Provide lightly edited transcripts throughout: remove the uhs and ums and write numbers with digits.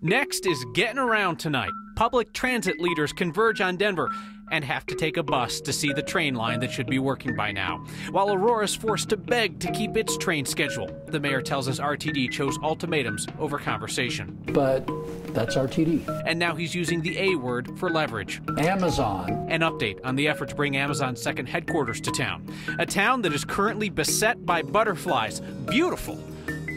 Next is getting around tonight. Public transit leaders converge on Denver and have to take a bus to see the train line that should be working by now. While Aurora's forced to beg to keep its train schedule, the mayor tells us RTD chose ultimatums over conversation. But that's RTD. And now he's using the A word for leverage. Amazon. An update on the effort to bring Amazon's second headquarters to town. A town that is currently beset by butterflies. Beautiful.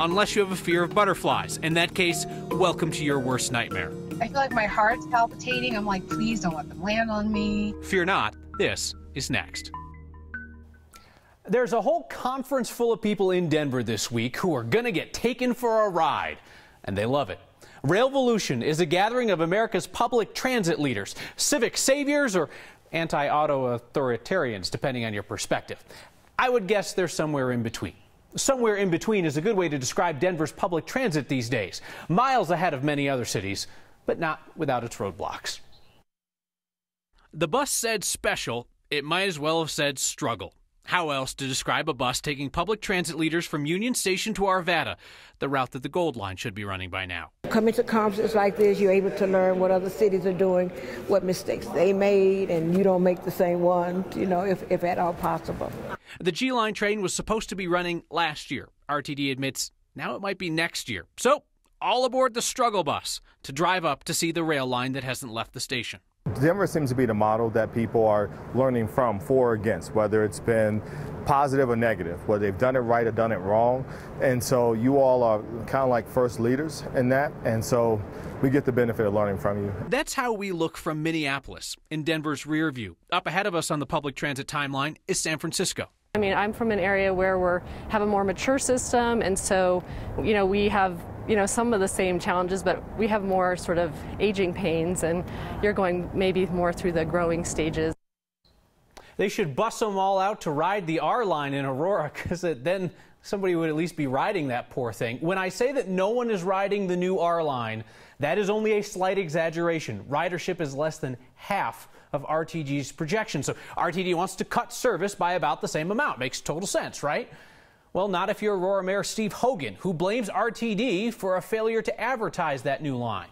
Unless you have a fear of butterflies. In that case, welcome to your worst nightmare. I feel like my heart's palpitating. I'm like, please don't let them land on me. Fear not, this is next. There's a whole conference full of people in Denver this week who are gonna get taken for a ride, and they love it. Railvolution is a gathering of America's public transit leaders, civic saviors, or anti-auto authoritarians, depending on your perspective. I would guess they're somewhere in between. Somewhere in between is a good way to describe Denver's public transit these days. Miles ahead of many other cities, but not without its roadblocks. The bus said special. It might as well have said struggle. How else to describe a bus taking public transit leaders from Union Station to Arvada, the route that the Gold Line should be running by now? Coming to conferences like this, you're able to learn what other cities are doing, what mistakes they made, and you don't make the same one, if at all possible. The G-Line train was supposed to be running last year. RTD admits now it might be next year. So, all aboard the struggle bus to drive up to see the rail line that hasn't left the station. Denver seems to be the model that people are learning from, for or against, whether it's been positive or negative, whether they've done it right or done it wrong. And so you all are kind of like first leaders in that, and so we get the benefit of learning from you. That's how we look from Minneapolis, in Denver's rear view. Up ahead of us on the public transit timeline is San Francisco. I mean, I'm from an area where we have a more mature system, and so, we have some of the same challenges, but we have more sort of aging pains, and you're going maybe more through the growing stages. They should bus them all out to ride the R line in Aurora, because then somebody would at least be riding that poor thing. When I say that no one is riding the new R line, that is only a slight exaggeration. Ridership is less than half of RTD's projection. So RTD wants to cut service by about the same amount. Makes total sense, right? Well, not if you're Aurora Mayor Steve Hogan, who blames RTD for a failure to advertise that new line.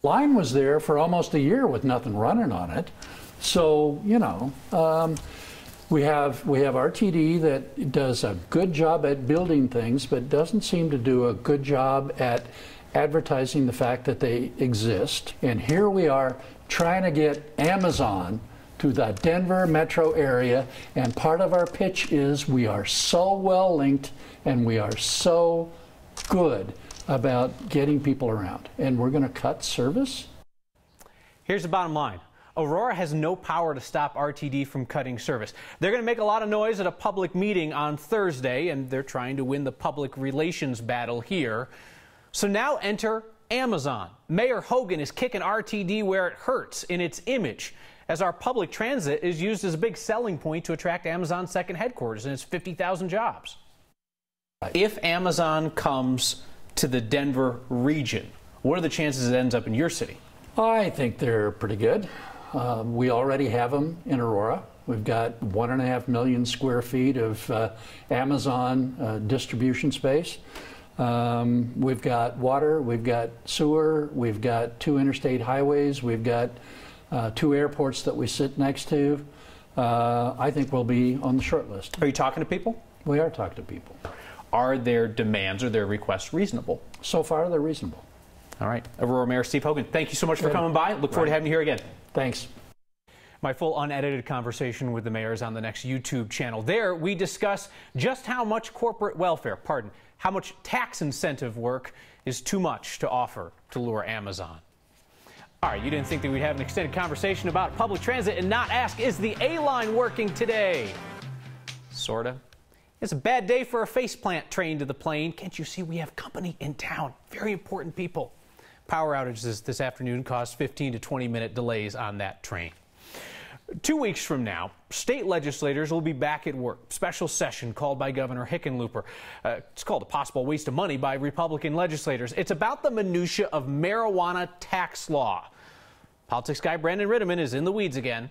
Line was there for almost a year with nothing running on it. So, we have RTD that does a good job at building things, but doesn't seem to do a good job at advertising the fact that they exist. And here we are trying to get Amazon to the Denver metro area, and part of our pitch is we are so well linked and we are so good about getting people around, and we're going to cut service? Here's the bottom line. Aurora has no power to stop RTD from cutting service. They're going to make a lot of noise at a public meeting on Thursday, and they're trying to win the public relations battle here. So now enter Amazon. Mayor Hogan is kicking RTD where it hurts, in its image, as our public transit is used as a big selling point to attract Amazon's second headquarters and its 50,000 jobs. If Amazon comes to the Denver region, what are the chances it ends up in your city? I think they're pretty good. We already have them in Aurora. We've got 1.5 million square feet of Amazon distribution space. We've got water, we've got sewer, we've got 2 interstate highways, we've got 2 airports that we sit next to. I think we'll be on the short list. Are you talking to people? We are talking to people. Are their demands or their requests reasonable? So far, they're reasonable. All right. Aurora Mayor Steve Hogan, thank you so much for coming by. Look forward to having you here again. Thanks. My full unedited conversation with the mayor is on the next YouTube channel. There, we discuss just how much corporate welfare, how much tax incentive work is too much to offer to lure Amazon. All right, you didn't think that we'd have an extended conversation about public transit and not ask, is the A-line working today? Sorta. It's a bad day for a faceplant train to the plane. Can't you see we have company in town? Very important people. Power outages this afternoon caused 15 to 20-minute delays on that train. 2 weeks from now, state legislators will be back at work. Special session called by Governor Hickenlooper. It's called a possible waste of money by Republican legislators. It's about the minutia of marijuana tax law. Politics guy Brandon Ritteman is in the weeds again.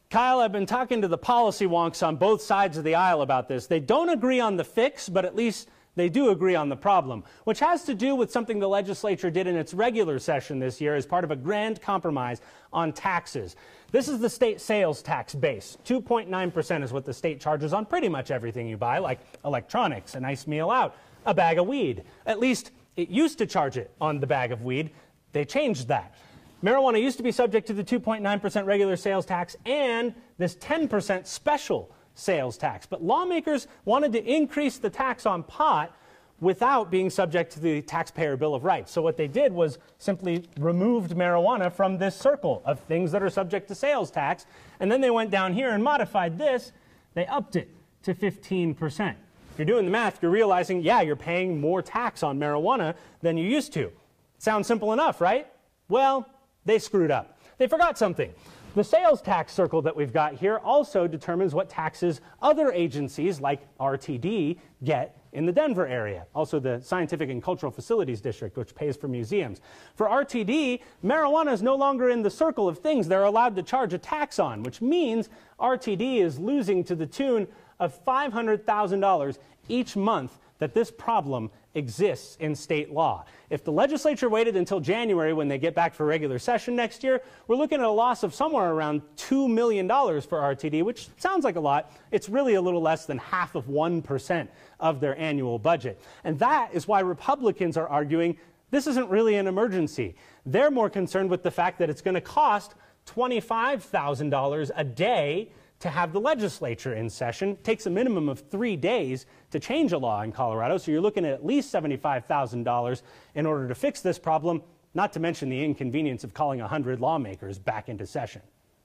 Kyle, I've been talking to the policy wonks on both sides of the aisle about this. They don't agree on the fix, but at least they do agree on the problem, which has to do with something the legislature did in its regular session this year as part of a grand compromise on taxes. This is the state sales tax base. 2.9% is what the state charges on pretty much everything you buy, like electronics, a nice meal out, a bag of weed. At least it used to charge it on the bag of weed. They changed that. Marijuana used to be subject to the 2.9% regular sales tax and this 10% special sales tax. But lawmakers wanted to increase the tax on pot without being subject to the Taxpayer Bill of Rights. So what they did was simply removed marijuana from this circle of things that are subject to sales tax. And then they went down here and modified this. They upped it to 15%. If you're doing the math, you're realizing, yeah, you're paying more tax on marijuana than you used to. Sounds simple enough, right? Well, they screwed up. They forgot something. The sales tax circle that we've got here also determines what taxes other agencies like RTD get in the Denver area, also the Scientific and Cultural Facilities District, which pays for museums. For RTD, marijuana is no longer in the circle of things they're allowed to charge a tax on, which means RTD is losing to the tune of $500,000 each month that this problem exists in state law. If the legislature waited until January when they get back for regular session next year, we're looking at a loss of somewhere around $2 million for RTD, which sounds like a lot. It's really a little less than 0.5% of their annual budget. And that is why Republicans are arguing this isn't really an emergency. They're more concerned with the fact that it's going to cost $25,000 a day to have the legislature in session. It takes a minimum of 3 days to change a law in Colorado, so you're looking at least $75,000 in order to fix this problem, not to mention the inconvenience of calling 100 lawmakers back into session.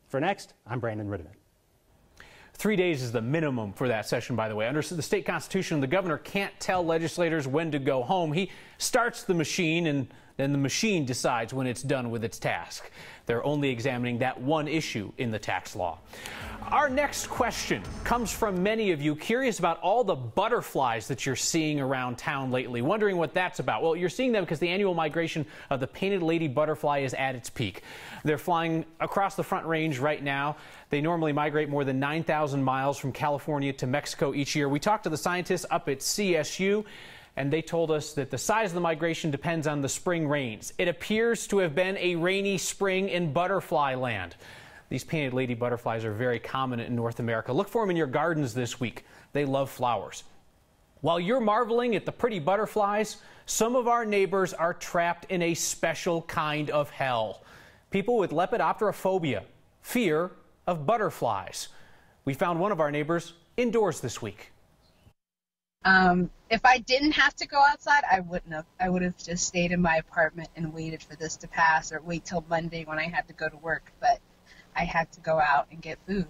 For Next, I'm Brandon Rittiman. 3 days is the minimum for that session, by the way. Under the state constitution, the governor can't tell legislators when to go home. He starts the machine, and then the machine decides when it's done with its task. They're only examining that one issue in the tax law. Our next question comes from many of you curious about all the butterflies that you're seeing around town lately, wondering what that's about. Well, you're seeing them because the annual migration of the painted lady butterfly is at its peak. They're flying across the Front Range right now. They normally migrate more than 9,000 miles from California to Mexico each year. We talked to the scientists up at CSU, and they told us that the size of the migration depends on the spring rains. It appears to have been a rainy spring in butterfly land. These painted lady butterflies are very common in North America. Look for them in your gardens this week. They love flowers. While you're marveling at the pretty butterflies, some of our neighbors are trapped in a special kind of hell. People with lepidopterophobia, fear of butterflies. We found one of our neighbors indoors this week. If I didn't have to go outside, I wouldn't have. I would have just stayed in my apartment and waited for this to pass, or wait till Monday when I had to go to work. But I had to go out and get food.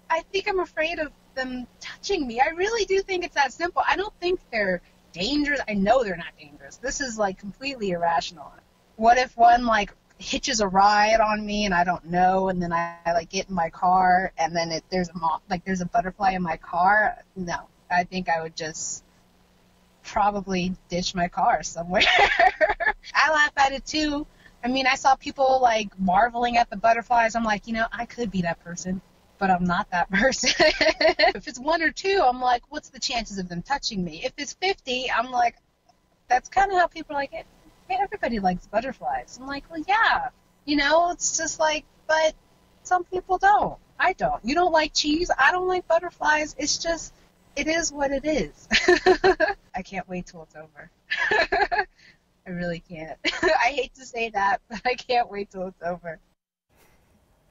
I think I'm afraid of them touching me. I really do think it's that simple. I don't think they're dangerous. I know they're not dangerous. This is like completely irrational. What if one like hitches a ride on me and I don't know, and then I like get in my car and then there's a butterfly in my car? No, I think I would just probably ditch my car somewhere. I laugh at it too. I mean, I saw people like marveling at the butterflies. I'm like, I could be that person, but I'm not that person. If it's 1 or 2, I'm like, what's the chances of them touching me? If it's 50, I'm like, that's kind of how people are like it. Hey, everybody likes butterflies. I'm like, well, yeah, it's just like, but some people don't. I don't. You don't like cheese. I don't like butterflies. It's just, it is what it is. I can't wait till it's over. I really can't. I hate to say that, but I can't wait till it's over.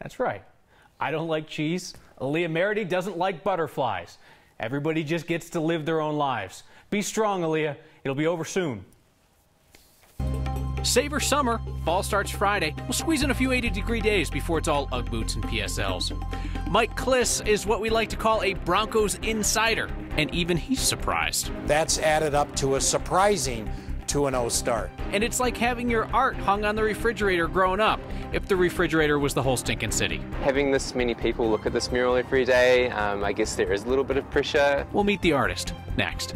That's right. I don't like cheese. Aaliyah Meredy doesn't like butterflies. Everybody just gets to live their own lives. Be strong, Aaliyah. It'll be over soon. Savor summer. Fall starts Friday. We'll squeeze in a few 80-degree days before it's all Ugg boots and PSLs. Mike Kliss is what we like to call a Broncos insider, and even he's surprised. That's added up to a surprising 2-0 start. And it's like having your art hung on the refrigerator growing up, if the refrigerator was the whole stinking city. Having this many people look at this mural every day, I guess there is a little bit of pressure. We'll meet the artist next.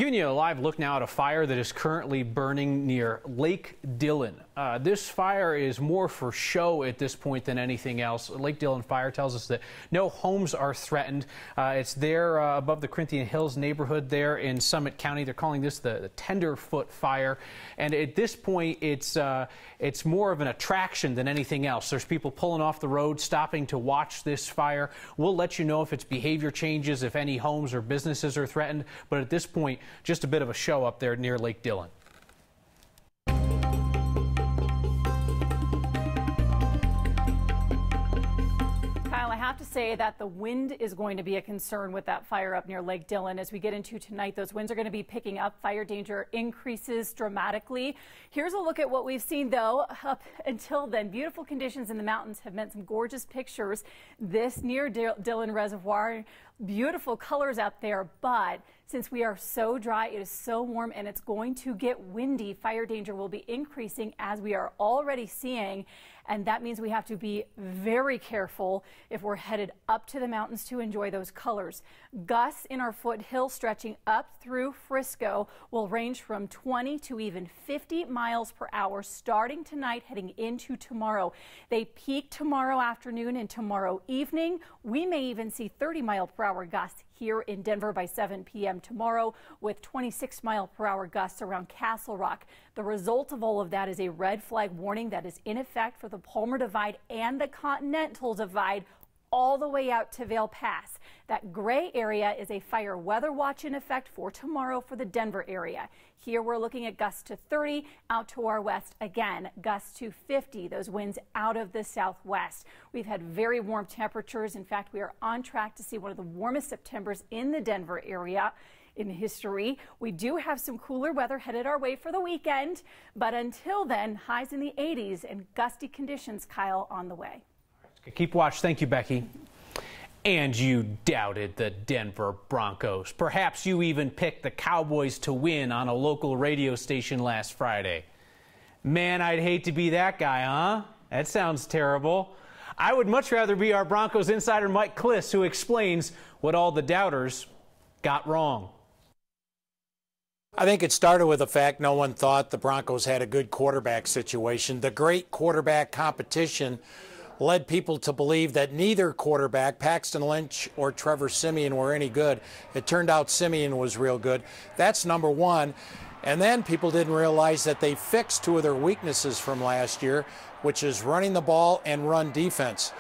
Giving you a live look now at a fire that is currently burning near Lake Dillon. This fire is more for show at this point than anything else. Lake Dillon Fire tells us that no homes are threatened. It's there above the Corinthian Hills neighborhood there in Summit County. They're calling this the Tenderfoot Fire. And at this point, it's more of an attraction than anything else. There's people pulling off the road, stopping to watch this fire. We'll let you know if its behavior changes, if any homes or businesses are threatened. But at this point, just a bit of a show up there near Lake Dillon. Kyle, I have to say that the wind is going to be a concern with that fire up near Lake Dillon. As we get into tonight, those winds are going to be picking up. Fire danger increases dramatically. Here's a look at what we've seen, though. Up until then, beautiful conditions in the mountains have meant some gorgeous pictures. This near Dillon Reservoir, beautiful colors out there, but since we are so dry, it is so warm, and it's going to get windy. Fire danger will be increasing, as we are already seeing, and that means we have to be very careful if we're headed up to the mountains to enjoy those colors. Gusts in our foothill stretching up through Frisco will range from 20 to even 50 miles per hour starting tonight heading into tomorrow. They peak tomorrow afternoon and tomorrow evening. We may even see 30-mile-per-hour gusts here in Denver by 7 p.m. tomorrow, with 26-mile-per-hour gusts around Castle Rock. The result of all of that is a red flag warning that is in effect for the Palmer Divide and the Continental Divide all the way out to Vail Pass. That gray area is a fire weather watch in effect for tomorrow for the Denver area. Here we're looking at gusts to 30, out to our west again, gusts to 50, those winds out of the southwest. We've had very warm temperatures. In fact, we are on track to see one of the warmest Septembers in the Denver area in history. We do have some cooler weather headed our way for the weekend, but until then, highs in the 80s and gusty conditions, Kyle, on the way. Keep watch. Thank you, Becky. And you doubted the Denver Broncos. Perhaps you even picked the Cowboys to win on a local radio station last Friday. Man, I'd hate to be that guy, huh? That sounds terrible. I would much rather be our Broncos insider Mike Klis, who explains what all the doubters got wrong. I think it started with the fact no one thought the Broncos had a good quarterback situation. The great quarterback competition led people to believe that neither quarterback, Paxton Lynch or Trevor Siemian, were any good. It turned out Siemian was real good. That's number one. And then people didn't realize that they fixed two of their weaknesses from last year, which is running the ball and run defense.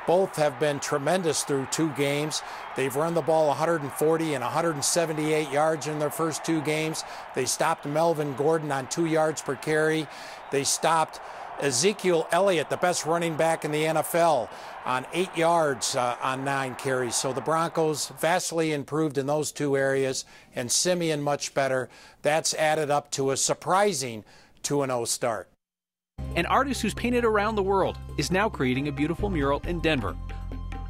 Both have been tremendous through two games. They've run the ball 140 and 178 yards in their first two games. They stopped Melvin Gordon on 2 yards per carry. They stopped Ezekiel Elliott, the best running back in the NFL, on 8 yards on 9 carries. So the Broncos vastly improved in those two areas, and Siemian much better. That's added up to a surprising 2-0 start. An artist who's painted around the world is now creating a beautiful mural in Denver.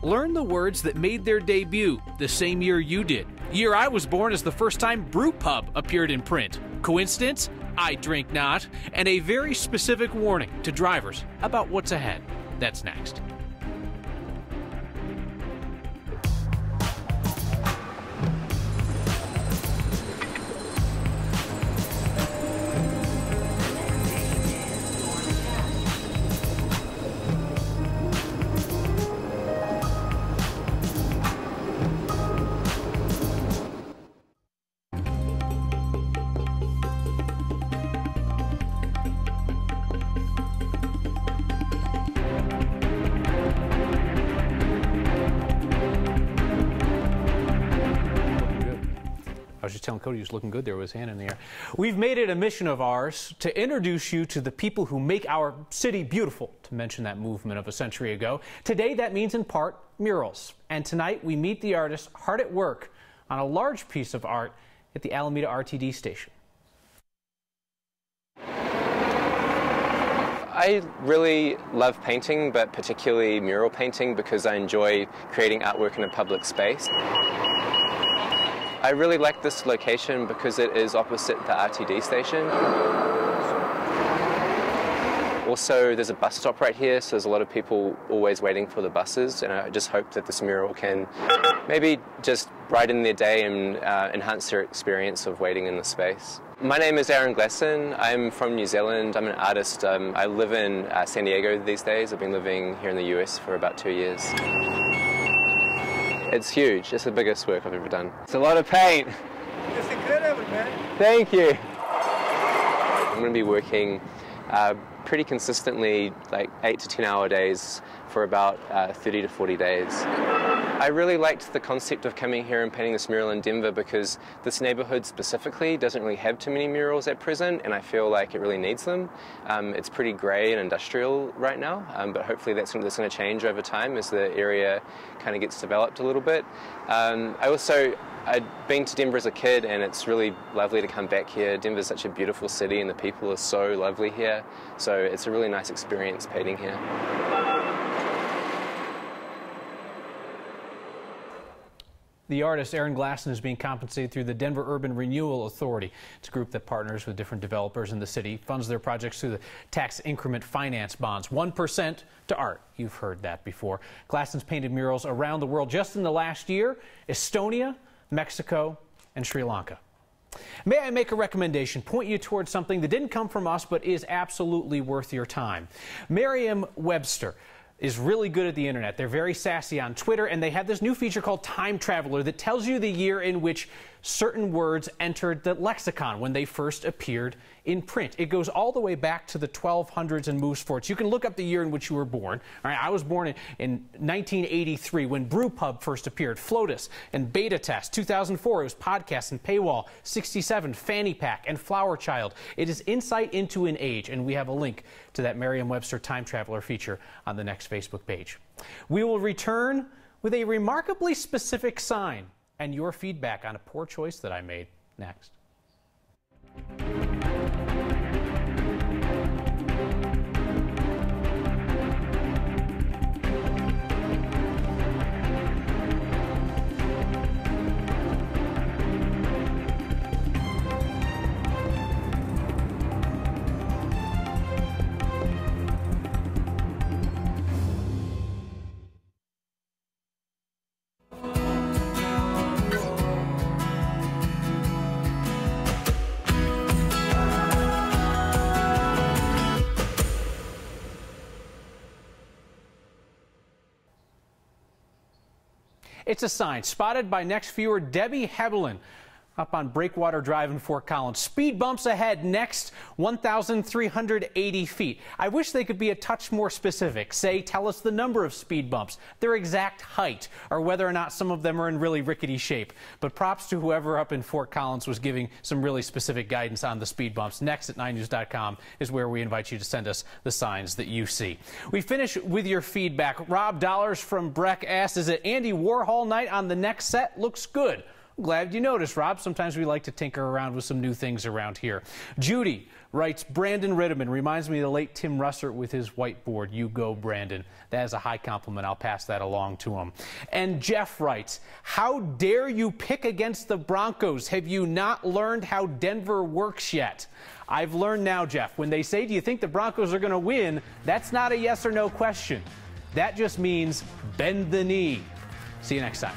Learn the words that made their debut the same year you did. Year I was born is the first time Brew Pub appeared in print. Coincidence? I drink not. And a very specific warning to drivers about what's ahead. That's next. I was just telling Cody he was looking good there with his hand in the air. We've made it a mission of ours to introduce you to the people who make our city beautiful, to mention that movement of a century ago. Today, that means in part murals. And tonight, we meet the artists hard at work on a large piece of art at the Alameda RTD station. I really love painting, but particularly mural painting, because I enjoy creating artwork in a public space. I really like this location because it is opposite the RTD station. Also, there's a bus stop right here, so there's a lot of people always waiting for the buses, and I just hope that this mural can maybe just brighten their day and enhance their experience of waiting in the space. My name is Aaron Glasson. I'm from New Zealand. I'm an artist. I live in San Diego these days. I've been living here in the US for about 2 years. It's huge. It's the biggest work I've ever done. It's a lot of paint. It's incredible, man. Thank you. I'm going to be working pretty consistently, like 8 to 10 hour days for about 30 to 40 days. I really liked the concept of coming here and painting this mural in Denver because this neighborhood specifically doesn't really have too many murals at present, and I feel like it really needs them. It's pretty grey and industrial right now, but hopefully that's going to change over time as the area kind of gets developed a little bit. I'd been to Denver as a kid, and it's really lovely to come back here. Denver's such a beautiful city, and the people are so lovely here, so it's a really nice experience painting here. The artist Aaron Glasson is being compensated through the Denver Urban Renewal Authority. It's a group that partners with different developers in the city, funds their projects through the tax increment finance bonds. 1% to art. You've heard that before. Glasson's painted murals around the world just in the last year: Estonia, Mexico, and Sri Lanka. May I make a recommendation, point you towards something that didn't come from us but is absolutely worth your time? Merriam-Webster is really good at the internet. They're very sassy on Twitter, and they have this new feature called Time Traveler that tells you the year in which certain words entered the lexicon when they first appeared in print. It goes all the way back to the 1200s and moves forward. So you can look up the year in which you were born. All right, I was born in 1983 when Brewpub first appeared, Flotus and Beta Test. 2004, it was Podcast and Paywall. 67, Fanny Pack and Flower Child. It is insight into an age, and we have a link to that Merriam-Webster Time Traveler feature on the next Facebook page. We will return with a remarkably specific sign and your feedback on a poor choice that I made next. It's a sign spotted by next viewer Debbie Hebelin up on Breakwater Drive in Fort Collins. Speed bumps ahead next 1,380 feet. I wish they could be a touch more specific. Say, tell us the number of speed bumps, their exact height, or whether or not some of them are in really rickety shape. But props to whoever up in Fort Collins was giving some really specific guidance on the speed bumps. Next at 9news.com is where we invite you to send us the signs that you see. We finish with your feedback. Rob Dollars from Breck asked, is it Andy Warhol night on the next set? Looks good. I'm glad you noticed, Rob. Sometimes we like to tinker around with some new things around here. Judy writes, Brandon Ritterman reminds me of the late Tim Russert with his whiteboard. You go, Brandon. That is a high compliment. I'll pass that along to him. And Jeff writes, how dare you pick against the Broncos? Have you not learned how Denver works yet? I've learned now, Jeff. When they say, do you think the Broncos are going to win? That's not a yes or no question. That just means bend the knee. See you next time.